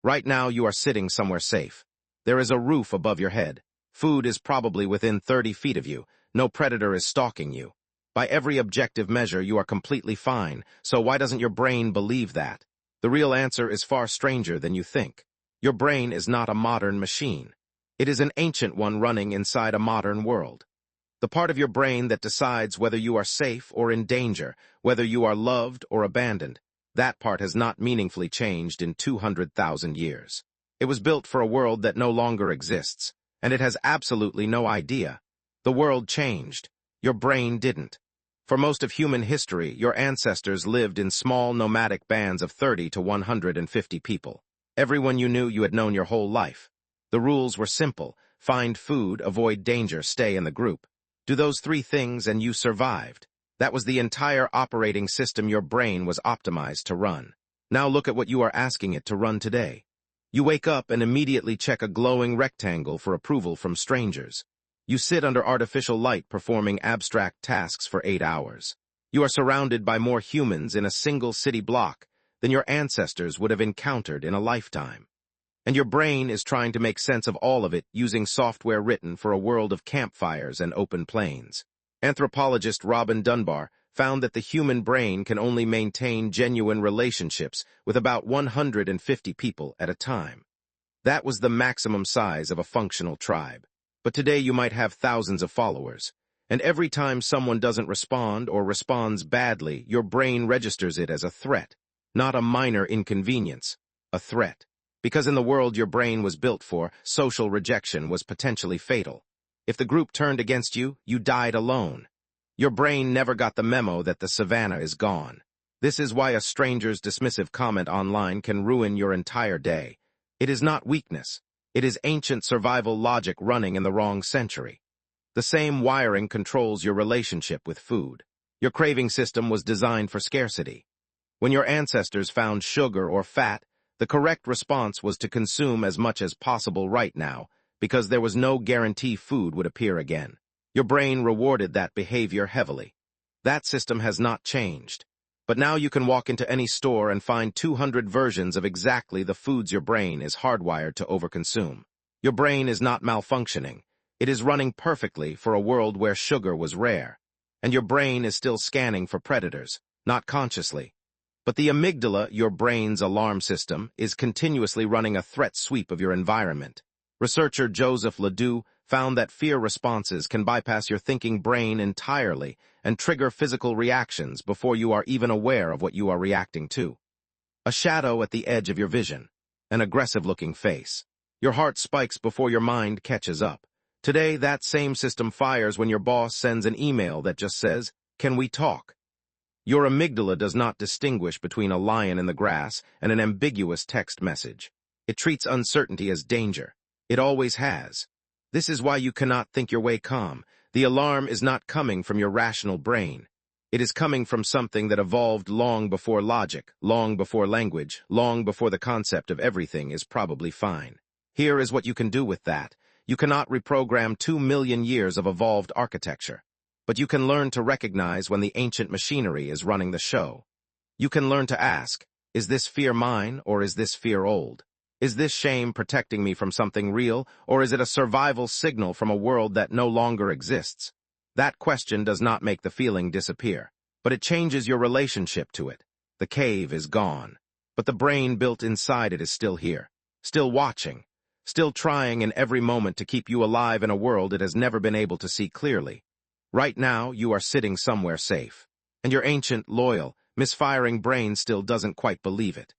Right now you are sitting somewhere safe. There is a roof above your head. Food is probably within 30 feet of you. No predator is stalking you. By every objective measure, you are completely fine, so why doesn't your brain believe that? The real answer is far stranger than you think. Your brain is not a modern machine. It is an ancient one running inside a modern world. The part of your brain that decides whether you are safe or in danger, whether you are loved or abandoned, that part has not meaningfully changed in 200,000 years. It was built for a world that no longer exists, and it has absolutely no idea. The world changed. Your brain didn't. For most of human history, your ancestors lived in small nomadic bands of 30 to 150 people. Everyone you knew you had known your whole life. The rules were simple. Find food, avoid danger, stay in the group. Do those three things and you survived. That was the entire operating system your brain was optimized to run. Now look at what you are asking it to run today. You wake up and immediately check a glowing rectangle for approval from strangers. You sit under artificial light performing abstract tasks for 8 hours. You are surrounded by more humans in a single city block than your ancestors would have encountered in a lifetime. And your brain is trying to make sense of all of it using software written for a world of campfires and open plains. Anthropologist Robin Dunbar found that the human brain can only maintain genuine relationships with about 150 people at a time. That was the maximum size of a functional tribe. But today you might have thousands of followers, and every time someone doesn't respond or responds badly, your brain registers it as a threat, not a minor inconvenience, a threat. Because in the world your brain was built for, social rejection was potentially fatal. If the group turned against you, you died alone. Your brain never got the memo that the savannah is gone. This is why a stranger's dismissive comment online can ruin your entire day. It is not weakness. It is ancient survival logic running in the wrong century. The same wiring controls your relationship with food. Your craving system was designed for scarcity. When your ancestors found sugar or fat, the correct response was to consume as much as possible right now, because there was no guarantee food would appear again. Your brain rewarded that behavior heavily. That system has not changed. But now you can walk into any store and find 200 versions of exactly the foods your brain is hardwired to overconsume. Your brain is not malfunctioning. It is running perfectly for a world where sugar was rare. And your brain is still scanning for predators, not consciously. But the amygdala, your brain's alarm system, is continuously running a threat sweep of your environment. Researcher Joseph Ledoux found that fear responses can bypass your thinking brain entirely and trigger physical reactions before you are even aware of what you are reacting to. A shadow at the edge of your vision, an aggressive-looking face. Your heart spikes before your mind catches up. Today, that same system fires when your boss sends an email that just says, "Can we talk?" Your amygdala does not distinguish between a lion in the grass and an ambiguous text message. It treats uncertainty as danger. It always has. This is why you cannot think your way calm. The alarm is not coming from your rational brain. It is coming from something that evolved long before logic, long before language, long before the concept of everything is probably fine. Here is what you can do with that. You cannot reprogram 2 million years of evolved architecture. But you can learn to recognize when the ancient machinery is running the show. You can learn to ask, is this fear mine or is this fear old? Is this shame protecting me from something real, or is it a survival signal from a world that no longer exists? That question does not make the feeling disappear, but it changes your relationship to it. The cave is gone, but the brain built inside it is still here, still watching, still trying in every moment to keep you alive in a world it has never been able to see clearly. Right now, you are sitting somewhere safe, and your ancient, loyal, misfiring brain still doesn't quite believe it.